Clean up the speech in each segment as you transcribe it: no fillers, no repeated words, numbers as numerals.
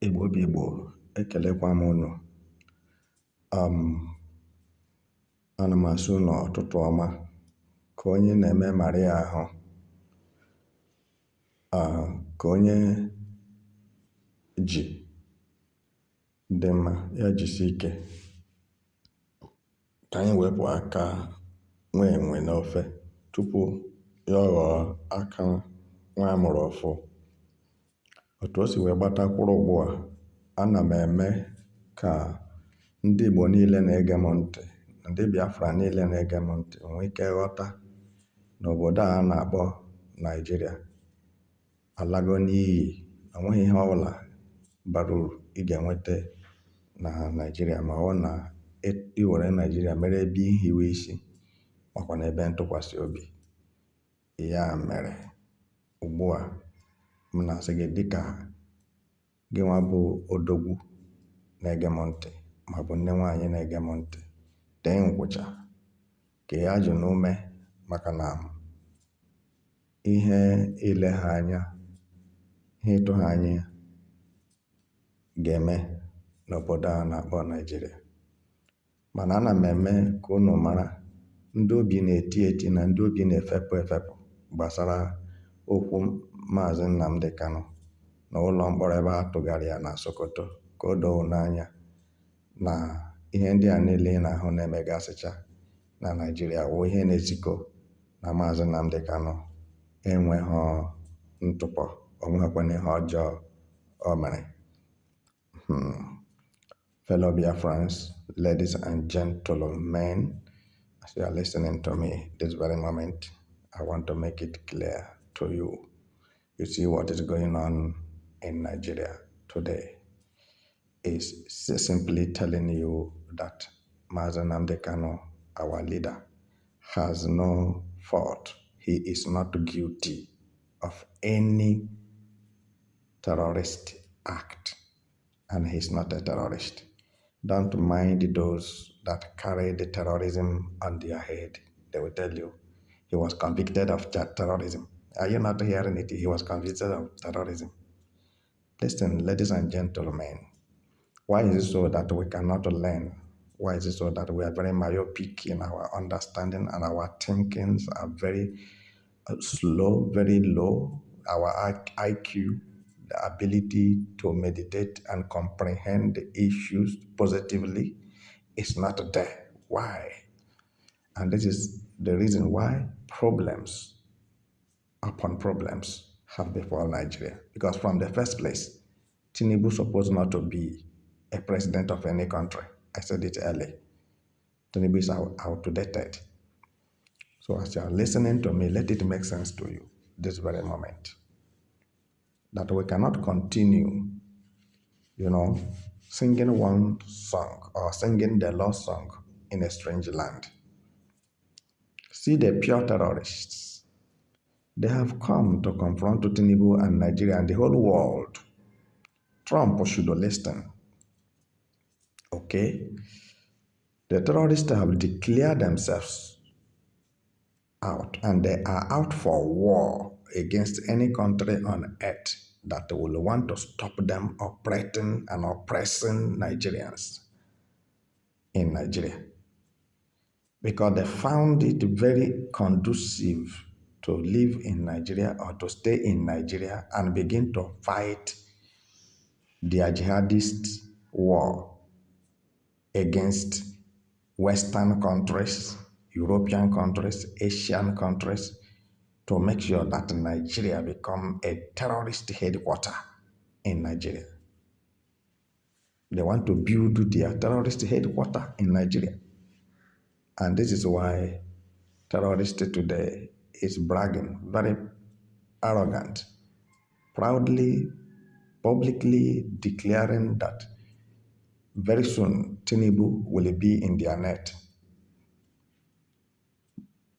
Igbo bụ Igbo, ekelekwa m unu. Ana m asị unu ụtụtụ ọma, ka onye na-eme Maria ahụ, ka onye ji dị mma, ya jisi ike, ka anyị wepụ aka nwe enwe n'ofe tupu ya ghọọ aka nwa amụrụ ọfụ. Otu o si wee gbatakwuru ugbu a, ana m eme ka ndị Igbo niile na-ege m ntị, ndị Biafra niile na-ege m ntị, nwee ike ghọta na obodo a na-akpọ Naịjirịa alago n'iyi. O nweghị ihe ọbụla bara uru ị ga-enweta na Naịjirịa ma ọ na iwere Naịjirịa mere ebe ihiwe isi makwa na ebe ntụkwasị obi. Ya mere, ugbu a m na-asị gị, dịka gị nwa bụ odogwu na-ege m ntị ma bụ nne nwaanyị na-ege m ntị, tee nkwụcha ka ya jụ n'ume, maka na ihe ile ha anya, ihe ịtụ ha anya ga-eme n'obodo a na-akpọ Naịjirịa. Mana ana m eme ka unu mara, ndị obi na-eti eti na ndị obi na-efepụ efepụ gbasara okwu Maazị Nnamdi Kanu na ụlọ mkpọrọ ebe a tụgara ya na Sokoto, ka o doo n'anya na ihe ndị a niile ị na-ahụ na-emegasịcha na Naịjirịa wụ ihe na-ezikọ na Maazị Nnamdi Kanu enweghị ntụpọ, o nweghịkwana ihe ọjọọ o mere. Fellow Biafrans, ladies and gentlemen, as you are listening to me this very moment, I want to make it clear to you. You see what is going on in Nigeria today is simply telling you that Maazị Nnamdi Kanu, our leader, has no fault. He is not guilty of any terrorist act, and he's not a terrorist. Don't mind those that carry the terrorism on their head. They will tell you he was convicted of terrorism. Are you not hearing it? He was convicted of terrorism. Listen, ladies and gentlemen, why is it so that we cannot learn? Why is it so that we are very myopic in our understanding and our thinkings are very slow, very low? Our IQ, the ability to meditate and comprehend the issues positively, is not there. Why? And this is the reason why problems upon problems have befallen Nigeria. Because from the first place, Tinubu is supposed not to be a president of any country. I said it early. Tinubu is outdated. So as you are listening to me, let it make sense to you this very moment, that we cannot continue, singing one song or singing the lost song in a strange land. See the pure terrorists. They have come to confront Tinubu and Nigeria and the whole world. Trump should listen. Okay? The terrorists have declared themselves out, and they are out for war against any country on earth that will want to stop them operating and oppressing Nigerians in Nigeria. Because they found it very conducive to live in Nigeria or to stay in Nigeria and begin to fight their jihadist war against Western countries, European countries, Asian countries, to make sure that Nigeria become a terrorist headquarter in Nigeria. They want to build their terrorist headquarter in Nigeria. And this is why terrorists today is bragging, very arrogant, proudly, publicly declaring that very soon Tinubu will be in their net.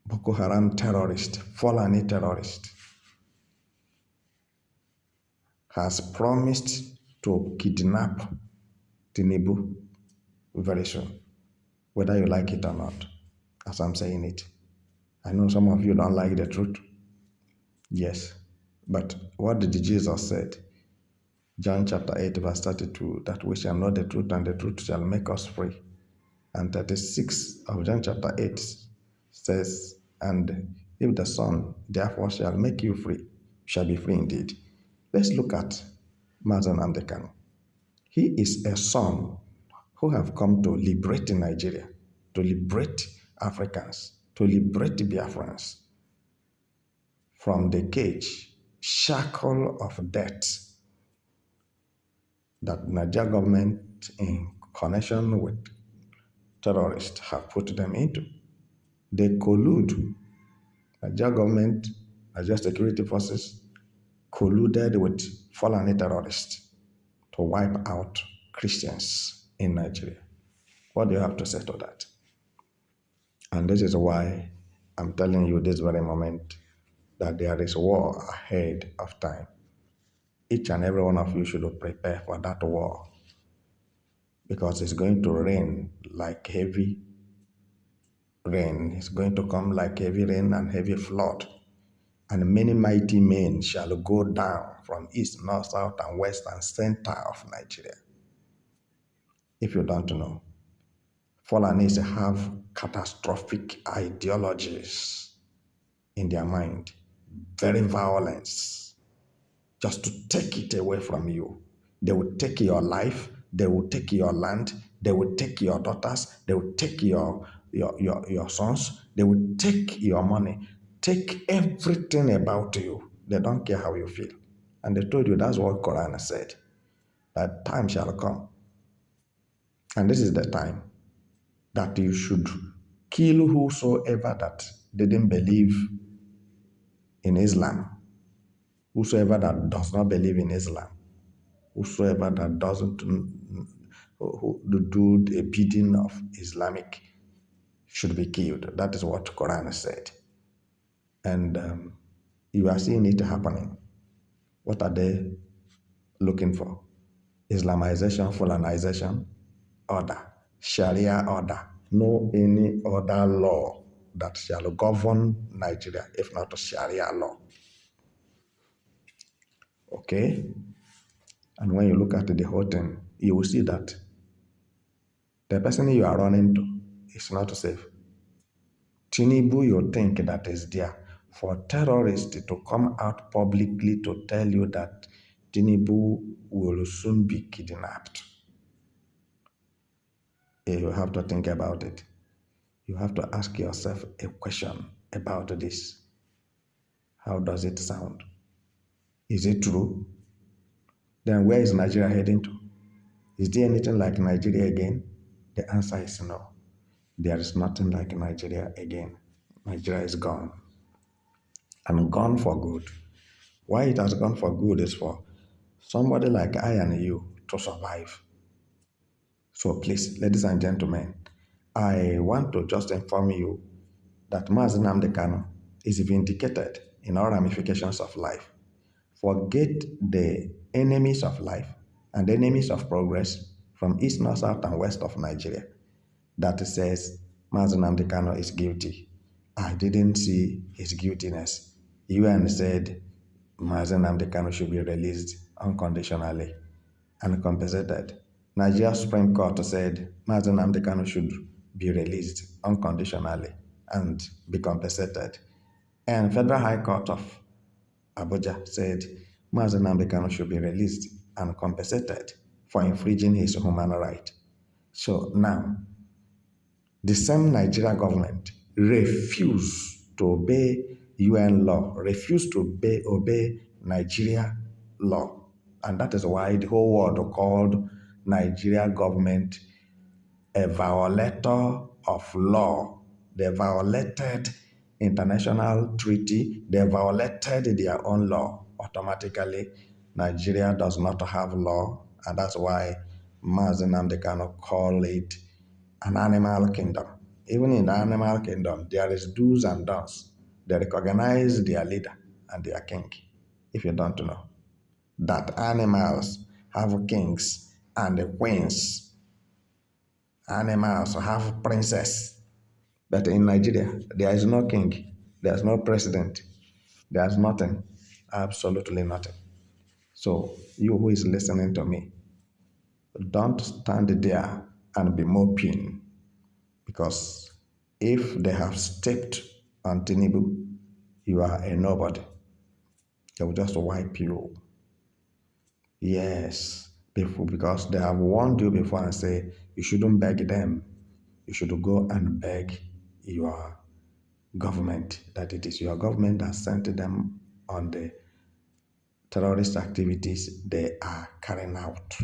Boko Haram terrorist, Fulani terrorist, has promised to kidnap Tinubu very soon, whether you like it or not, as I'm saying it. I know some of you don't like the truth. Yes, but what did Jesus said? John chapter 8, verse 32, that we shall know the truth and the truth shall make us free. And 36 of John chapter 8 says, and if the Son therefore shall make you free, you shall be free indeed. Let's look at Mazen Amdekan. He is a son who have come to liberate Nigeria, to liberate Africans, to liberate Biafrans from the cage, shackle of death that Nigeria government in connection with terrorists have put them into. They collude. Nigeria government, Nigeria security forces colluded with Fulani terrorists to wipe out Christians in Nigeria. What do you have to say to that? And this is why I'm telling you this very moment that there is war ahead of time. Each and every one of you should prepare for that war because it's going to rain like heavy rain. It's going to come like heavy rain and heavy flood. And many mighty men shall go down from east, north, south, and west, and center of Nigeria. If you don't know, Fulanis have catastrophic ideologies in their mind, very violence, just to take it away from you. They will take your life, they will take your land, they will take your daughters, they will take your sons, they will take your money, take everything about you. They don't care how you feel. And they told you that's what Quran said, that time shall come. And this is the time that you should kill whosoever that didn't believe in Islam, whosoever that does not believe in Islam, whosoever that doesn't do a bidding of Islamic should be killed. That is what Quran said. And you are seeing it happening. What are they looking for? Islamization, Fulanization, order, Sharia order. No any other law that shall govern Nigeria, if not Sharia law. Okay? And when you look at the whole thing, you will see that the person you are running to is not safe. Tinubu, you think that is there for terrorists to come out publicly to tell you that Tinubu will soon be kidnapped. You have to think about it. You have to ask yourself a question about this. How does it sound? Is it true? Then where is Nigeria heading to? Is there anything like Nigeria again? The answer is no. There is nothing like Nigeria again. Nigeria is gone. And gone for good. Why it has gone for good is for somebody like I and you to survive. So please, ladies and gentlemen, I want to just inform you that Mazi Nnamdi Kanu is vindicated in all ramifications of life. Forget the enemies of life and enemies of progress from east, north, south, and west of Nigeria that says Mazi Nnamdi Kanu is guilty. I didn't see his guiltiness. UN said Mazi Nnamdi Kanu should be released unconditionally and compensated. Nigeria Supreme Court said Mazi Nnamdi Kanu should be released unconditionally and be compensated. And Federal High Court of Abuja said Mazi Nnamdi Kanu should be released and compensated for infringing his human right. So now, the same Nigeria government refused to obey UN law, refused to obey Nigeria law. And that is why the whole world called Nigeria government a violator of law. They violated international treaty. They violated their own law. Automatically, Nigeria does not have law, and that's why Mazi Nnamdi Kanu call it an animal kingdom. Even in the animal kingdom, there is do's and don'ts. They recognize their leader and their king, if you don't know. That animals have kings and queens. Animals have princes. But in Nigeria, there is no king. There is no president. There is nothing. Absolutely nothing. So, you who is listening to me, don't stand there and be moping because if they have stepped on Tinubu, you are a nobody. They will just wipe you. Yes, before, because they have warned you before and say you shouldn't beg them. You should go and beg your government, that it is your government that sent them on the terrorist activities they are carrying out.